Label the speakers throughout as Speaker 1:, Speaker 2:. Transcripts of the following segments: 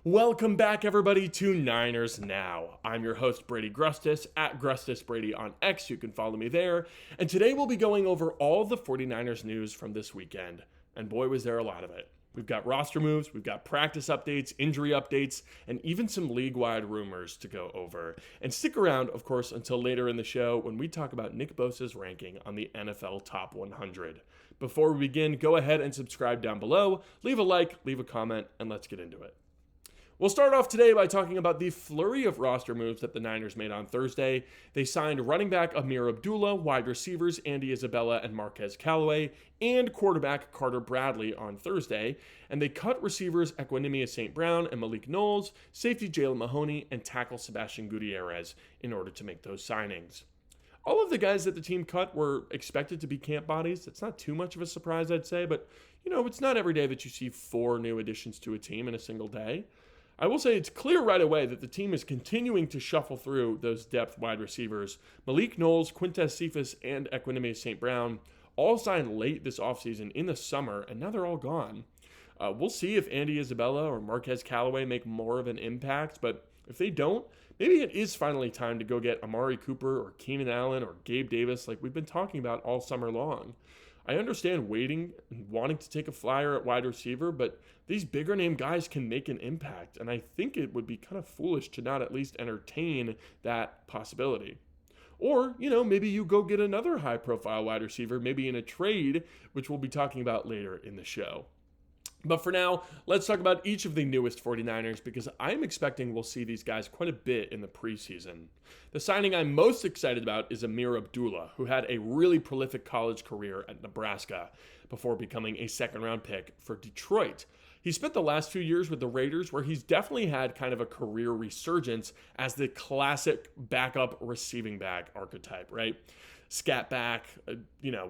Speaker 1: Welcome back, everybody, to Niners Now. I'm your host, Brady Grustas, at GrustasBrady on X. You can follow me there. And today we'll be going over all the 49ers news from this weekend. And boy, was there a lot of it. We've got roster moves, we've got practice updates, injury updates, and even some league-wide rumors to go over. And stick around, of course, until later in the show when we talk about Nick Bosa's ranking on the NFL Top 100. Before we begin, go ahead and subscribe down below, leave a like, leave a comment, and let's get into it. We'll start off today by talking about the flurry of roster moves that the Niners made on Thursday. They signed running back Ameer Abdullah, wide receivers Andy Isabella and Marquez Callaway, and quarterback Carter Bradley on Thursday. And they cut receivers Equanimeous St. Brown and Malik Knowles, safety Jalen Mahoney, and tackle Sebastian Gutierrez in order to make those signings. All of the guys that the team cut were expected to be camp bodies. It's not too much of a surprise, I'd say, but it's not every day that you see 4 new additions to a team in a single day. I will say it's clear right away that the team is continuing to shuffle through those depth wide receivers. Malik Knowles, Quintez Cephas, and Equanimeous St. Brown all signed late this offseason in the summer, and now they're all gone. We'll see if Andy Isabella or Marquez Callaway make more of an impact, but if they don't, maybe it is finally time to go get Amari Cooper or Keenan Allen or Gabe Davis like we've been talking about all summer long. I understand waiting and wanting to take a flyer at wide receiver, but these bigger name guys can make an impact, and I think it would be kind of foolish to not at least entertain that possibility. Or, maybe you go get another high-profile wide receiver, maybe in a trade, which we'll be talking about later in the show. But for now, let's talk about each of the newest 49ers because I'm expecting we'll see these guys quite a bit in the preseason. The signing I'm most excited about is Ameer Abdullah, who had a really prolific college career at Nebraska before becoming a second-round pick for Detroit. He spent the last few years with the Raiders where he's definitely had kind of a career resurgence as the classic backup receiving back archetype, right? Scat back,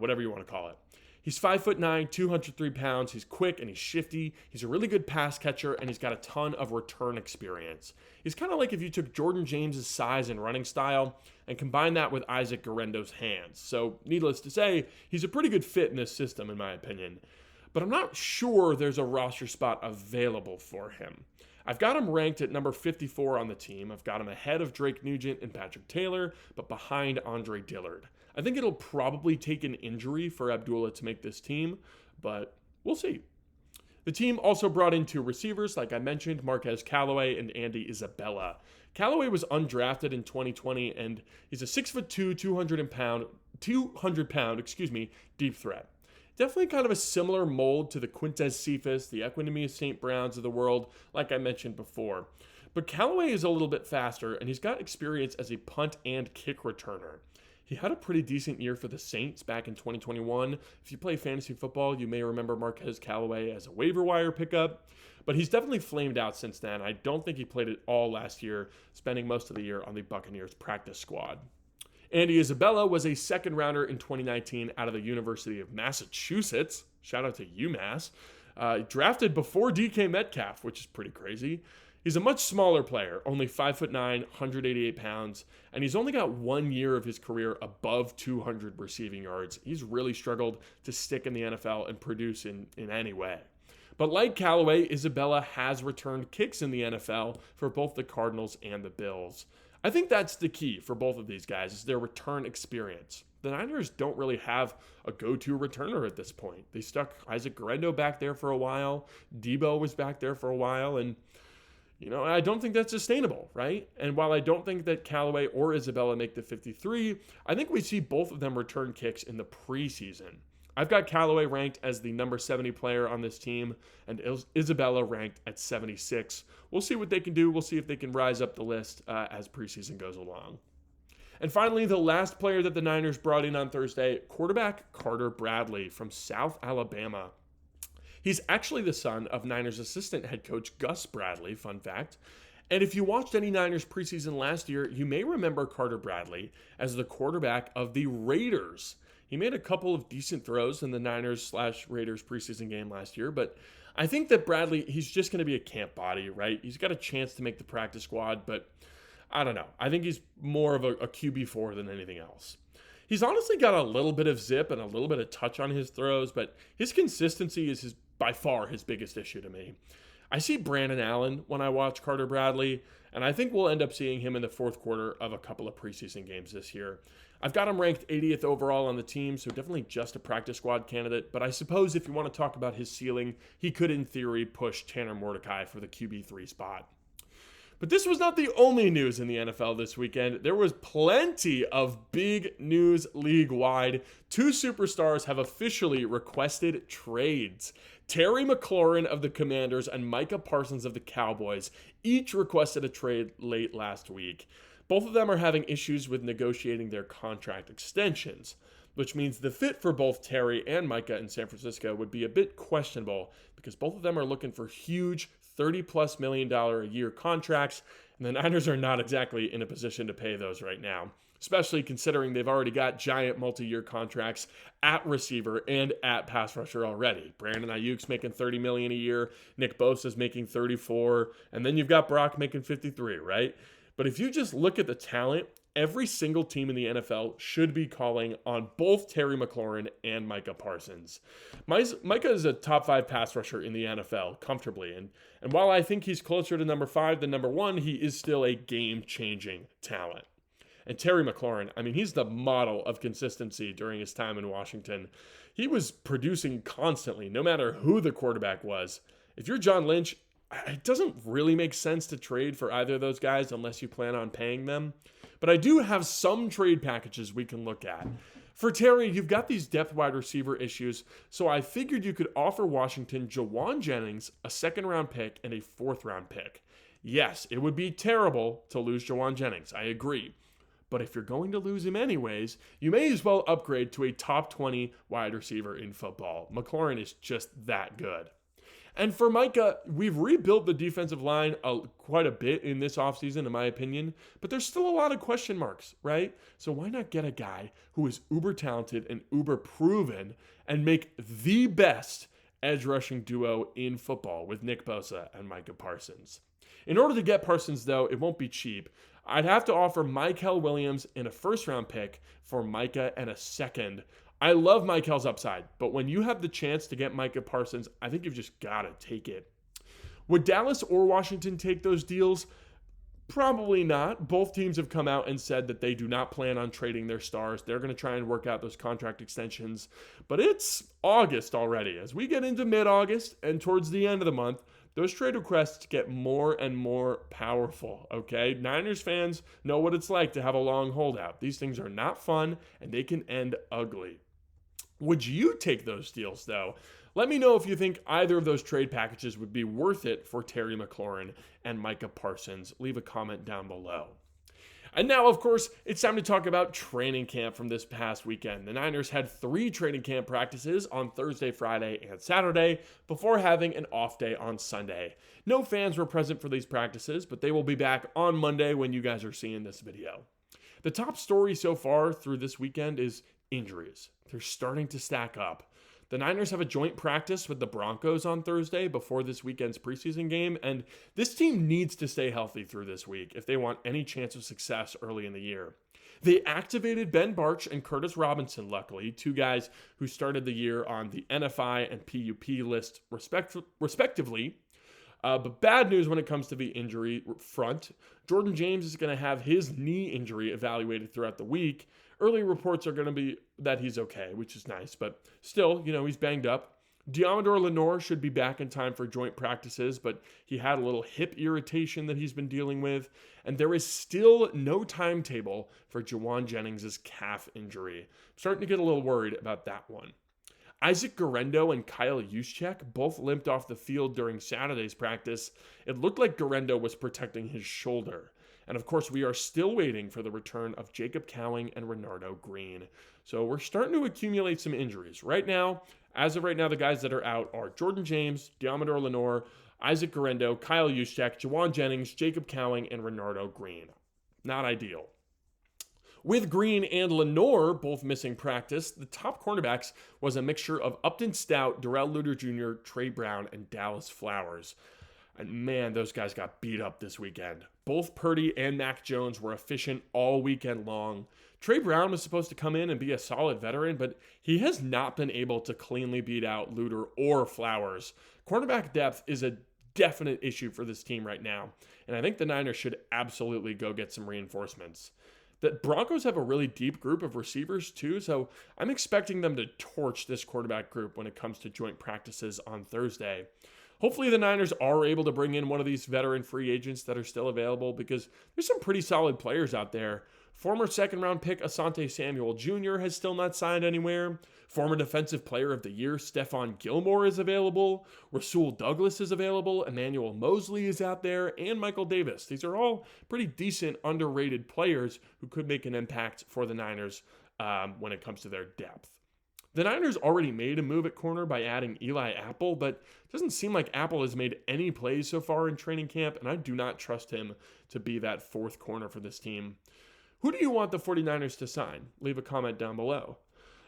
Speaker 1: whatever you want to call it. He's 5'9", 203 pounds. He's quick and he's shifty. He's a really good pass catcher and he's got a ton of return experience. He's kind of like if you took Jordan James' size and running style and combined that with Isaac Guerendo's hands. So needless to say, he's a pretty good fit in this system in my opinion. But I'm not sure there's a roster spot available for him. I've got him ranked at number 54 on the team. I've got him ahead of Drake Nugent and Patrick Taylor, but behind Andre Dillard. I think it'll probably take an injury for Abdullah to make this team, but we'll see. The team also brought in 2 receivers, like I mentioned, Marquez Callaway and Andy Isabella. Callaway was undrafted in 2020, and he's a 6'2", 200 pound, deep threat. Definitely kind of a similar mold to the Quintez Cephas, the Equanimeous St. Browns of the world, like I mentioned before. But Callaway is a little bit faster, and he's got experience as a punt and kick returner. He had a pretty decent year for the Saints back in 2021. If you play fantasy football, you may remember Marquez Callaway as a waiver wire pickup, but he's definitely flamed out since then. I don't think he played it all last year, spending most of the year on the Buccaneers practice squad. Andy Isabella was a second rounder in 2019 out of the University of Massachusetts. Shout out to UMass. Drafted before DK Metcalf, which is pretty crazy. He's a much smaller player, only 5'9", 188 pounds, and he's only got 1 year of his career above 200 receiving yards. He's really struggled to stick in the NFL and produce in any way. But like Callaway, Isabella has returned kicks in the NFL for both the Cardinals and the Bills. I think that's the key for both of these guys is their return experience. The Niners don't really have a go-to returner at this point. They stuck Isaac Guerendo back there for a while. Debo was back there for a while, and I don't think that's sustainable, right? And while I don't think that Callaway or Isabella make the 53, I think we see both of them return kicks in the preseason. I've got Callaway ranked as the number 70 player on this team and Isabella ranked at 76. We'll see what they can do. We'll see if they can rise up the list as preseason goes along. And finally, the last player that the Niners brought in on Thursday, quarterback Carter Bradley from South Alabama. He's actually the son of Niners assistant head coach Gus Bradley, fun fact. And if you watched any Niners preseason last year, you may remember Carter Bradley as the quarterback of the Raiders. He made a couple of decent throws in the Niners/Raiders preseason game last year, but I think that Bradley, he's just going to be a camp body, right? He's got a chance to make the practice squad, but I don't know. I think he's more of a QB4 than anything else. He's honestly got a little bit of zip and a little bit of touch on his throws, but his consistency is by far his biggest issue to me. I see Brandon Allen when I watch Carter Bradley, and I think we'll end up seeing him in the fourth quarter of a couple of preseason games this year. I've got him ranked 80th overall on the team, so definitely just a practice squad candidate, but I suppose if you want to talk about his ceiling, he could in theory push Tanner Mordecai for the QB3 spot. But this was not the only news in the NFL this weekend. There was plenty of big news league-wide. Two superstars have officially requested trades. Terry McLaurin of the Commanders and Micah Parsons of the Cowboys each requested a trade late last week. Both of them are having issues with negotiating their contract extensions, which means the fit for both Terry and Micah in San Francisco would be a bit questionable because both of them are looking for huge $30+ million a year contracts, and the Niners are not exactly in a position to pay those right now, especially considering they've already got giant multi-year contracts at receiver and at pass rusher already. Brandon Ayuk's making $30 million a year, Nick Bosa's making $34, and then you've got Brock making $53, right? But if you just look at the talent, every single team in the NFL should be calling on both Terry McLaurin and Micah Parsons. Micah is a top 5 pass rusher in the NFL comfortably, and while I think he's closer to number 5 than number 1, he is still a game-changing talent. And Terry McLaurin, I mean, he's the model of consistency during his time in Washington. He was producing constantly, no matter who the quarterback was. If you're John Lynch, it doesn't really make sense to trade for either of those guys unless you plan on paying them. But I do have some trade packages we can look at. For Terry, you've got these depth wide receiver issues, so I figured you could offer Washington Jawan Jennings, a second-round pick, and a fourth-round pick. Yes, it would be terrible to lose Jawan Jennings, I agree. But if you're going to lose him anyways, you may as well upgrade to a top 20 wide receiver in football. McLaurin is just that good. And for Micah, we've rebuilt the defensive line quite a bit in this offseason, in my opinion, but there's still a lot of question marks, right? So why not get a guy who is uber talented and uber proven and make the best edge rushing duo in football with Nick Bosa and Micah Parsons? In order to get Parsons, though, it won't be cheap. I'd have to offer Mykel Williams in a first-round pick for Micah and a second. I love Mykel's upside, but when you have the chance to get Micah Parsons, I think you've just got to take it. Would Dallas or Washington take those deals? Probably not. Both teams have come out and said that they do not plan on trading their stars. They're going to try and work out those contract extensions. But it's August already. As we get into mid-August and towards the end of the month, those trade requests get more and more powerful, okay? Niners fans know what it's like to have a long holdout. These things are not fun, and they can end ugly. Would you take those deals, though? Let me know if you think either of those trade packages would be worth it for Terry McLaurin and Micah Parsons. Leave a comment down below. And now, of course, it's time to talk about training camp from this past weekend. The Niners had 3 training camp practices on Thursday, Friday, and Saturday before having an off day on Sunday. No fans were present for these practices, but they will be back on Monday when you guys are seeing this video. The top story so far through this weekend is injuries. They're starting to stack up. The Niners have a joint practice with the Broncos on Thursday before this weekend's preseason game, and this team needs to stay healthy through this week if they want any chance of success early in the year. They activated Ben Bartch and Curtis Robinson, luckily, 2 guys who started the year on the NFI and PUP list respectively. But bad news when it comes to the injury front. Jordan James is going to have his knee injury evaluated throughout the week. Early reports are going to be that he's okay, which is nice, but still, he's banged up. Diamador Lenore should be back in time for joint practices, but he had a little hip irritation that he's been dealing with, and there is still no timetable for Jawan Jennings' calf injury. I'm starting to get a little worried about that one. Isaac Guerendo and Kyle Juszczyk both limped off the field during Saturday's practice. It looked like Guerendo was protecting his shoulder. And of course, we are still waiting for the return of Jacob Cowing and Renardo Green. So we're starting to accumulate some injuries. As of right now, the guys that are out are Jordan James, Diamador Lenore, Isaac Guerendo, Kyle Juszczyk, Jawan Jennings, Jacob Cowing, and Renardo Green. Not ideal. With Green and Lenore both missing practice, the top cornerbacks was a mixture of Upton Stout, Darrell Luter Jr., Trey Brown, and Dallas Flowers. And man, those guys got beat up this weekend. Both Purdy and Mac Jones were efficient all weekend long. Trey Brown was supposed to come in and be a solid veteran, but he has not been able to cleanly beat out Luter or Flowers. Cornerback depth is a definite issue for this team right now. And I think the Niners should absolutely go get some reinforcements. The Broncos have a really deep group of receivers too, so I'm expecting them to torch this quarterback group when it comes to joint practices on Thursday. Hopefully the Niners are able to bring in one of these veteran free agents that are still available because there's some pretty solid players out there. Former second-round pick Asante Samuel Jr. has still not signed anywhere. Former Defensive Player of the Year Stephon Gilmore is available. Rasul Douglas is available. Emmanuel Mosley is out there. And Michael Davis. These are all pretty decent, underrated players who could make an impact for the Niners when it comes to their depth. The Niners already made a move at corner by adding Eli Apple, but it doesn't seem like Apple has made any plays so far in training camp, and I do not trust him to be that fourth corner for this team. Who do you want the 49ers to sign? Leave a comment down below.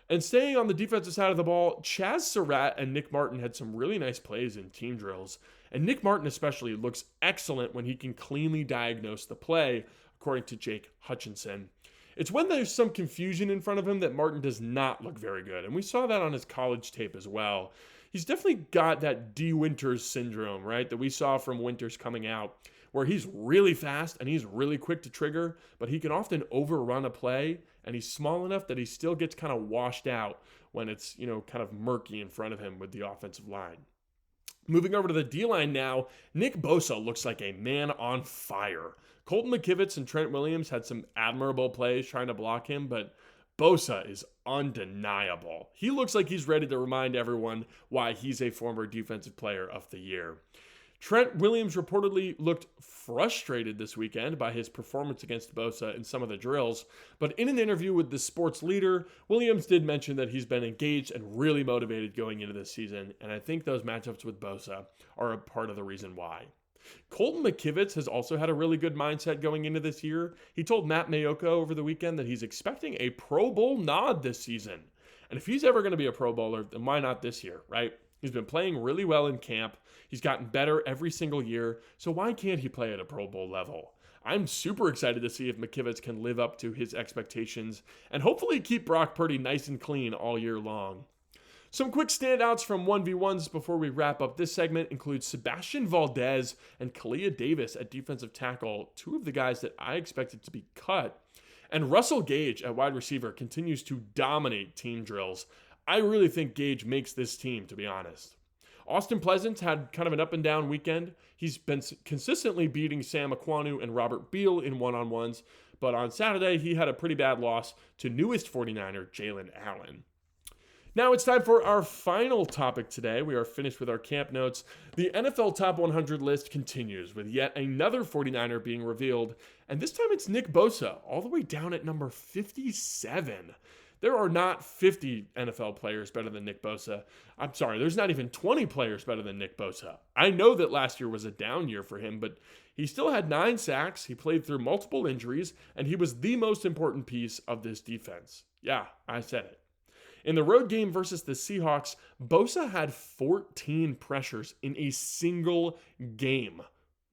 Speaker 1: And staying on the defensive side of the ball, Chaz Surratt and Nick Martin had some really nice plays in team drills. And Nick Martin especially looks excellent when he can cleanly diagnose the play, according to Jake Hutchinson. It's when there's some confusion in front of him that Martin does not look very good. And we saw that on his college tape as well. He's definitely got that D. Winters syndrome, right, that we saw from Winters coming out, where he's really fast and he's really quick to trigger, but he can often overrun a play, and he's small enough that he still gets kind of washed out when it's, kind of murky in front of him with the offensive line. Moving over to the D-line now, Nick Bosa looks like a man on fire. Colton McKivitz and Trent Williams had some admirable plays trying to block him, but Bosa is undeniable. He looks like he's ready to remind everyone why he's a former Defensive Player of the Year. Trent Williams reportedly looked frustrated this weekend by his performance against Bosa in some of the drills, but in an interview with the Sports Leader, Williams did mention that he's been engaged and really motivated going into this season, and I think those matchups with Bosa are a part of the reason why. Colton McKivitz has also had a really good mindset going into this year. He told Matt Mayoka over the weekend that he's expecting a Pro Bowl nod this season. And if he's ever going to be a Pro Bowler, then why not this year, right? He's been playing really well in camp. He's gotten better every single year. So why can't he play at a Pro Bowl level? I'm super excited to see if McKivitz can live up to his expectations and hopefully keep Brock Purdy nice and clean all year long. Some quick standouts from 1v1s before we wrap up this segment include Sebastian Valdez and Kalia Davis at defensive tackle, two of the guys that I expected to be cut. And Russell Gage at wide receiver continues to dominate team drills. I really think Gage makes this team, to be honest. Austin Pleasant had kind of an up and down weekend. He's been consistently beating Sam Aquanu and Robert Beal in one-on-ones, but on Saturday he had a pretty bad loss to newest 49er Jalen Allen. Now it's time for our final topic today. We are finished with our camp notes. The NFL Top 100 list continues with yet another 49er being revealed, and this time it's Nick Bosa, all the way down at number 57. There are not 50 NFL players better than Nick Bosa. I'm sorry, there's not even 20 players better than Nick Bosa. I know that last year was a down year for him, but he still had 9 sacks, he played through multiple injuries, and he was the most important piece of this defense. Yeah, I said it. In the road game versus the Seahawks, Bosa had 14 pressures in a single game.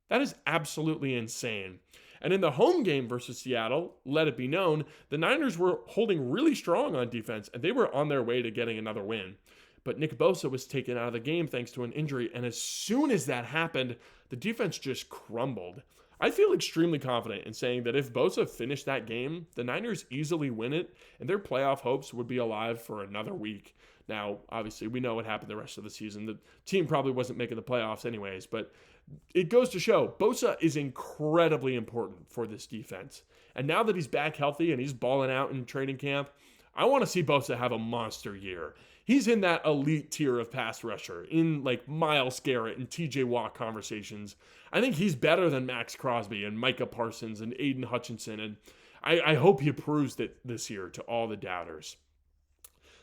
Speaker 1: That is absolutely insane. And in the home game versus Seattle, let it be known, the Niners were holding really strong on defense, and they were on their way to getting another win. But Nick Bosa was taken out of the game thanks to an injury, and as soon as that happened, the defense just crumbled. I feel extremely confident in saying that if Bosa finished that game, the Niners easily win it, and their playoff hopes would be alive for another week. Now, obviously, we know what happened the rest of the season. The team probably wasn't making the playoffs anyways, but it goes to show Bosa is incredibly important for this defense. And now that he's back healthy and he's balling out in training camp, I want to see Bosa have a monster year. He's in that elite tier of pass rusher, in like Myles Garrett and TJ Watt conversations. I think he's better than Max Crosby and Micah Parsons and Aiden Hutchinson, and I hope he proves it this year to all the doubters.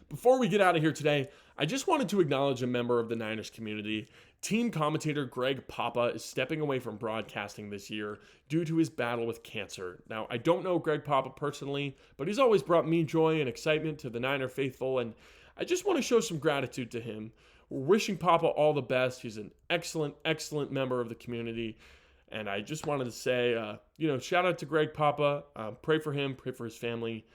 Speaker 1: Before we get out of here today, I just wanted to acknowledge a member of the Niners community. Team commentator Greg Papa is stepping away from broadcasting this year due to his battle with cancer. Now, I don't know Greg Papa personally, but he's always brought me joy and excitement to the Niner faithful, and I just want to show some gratitude to him. We're wishing Papa all the best. He's an excellent, excellent member of the community, and I just wanted to say, shout out to Greg Papa. Pray for him, pray for his family,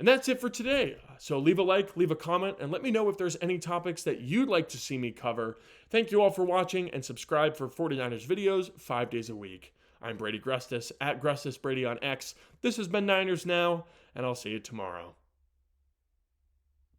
Speaker 1: And that's it for today. So leave a like, leave a comment, and let me know if there's any topics that you'd like to see me cover. Thank you all for watching, and subscribe for 49ers videos 5 days a week. I'm Brady Grustas, at GrustasBrady on X. This has been Niners Now, and I'll see you tomorrow.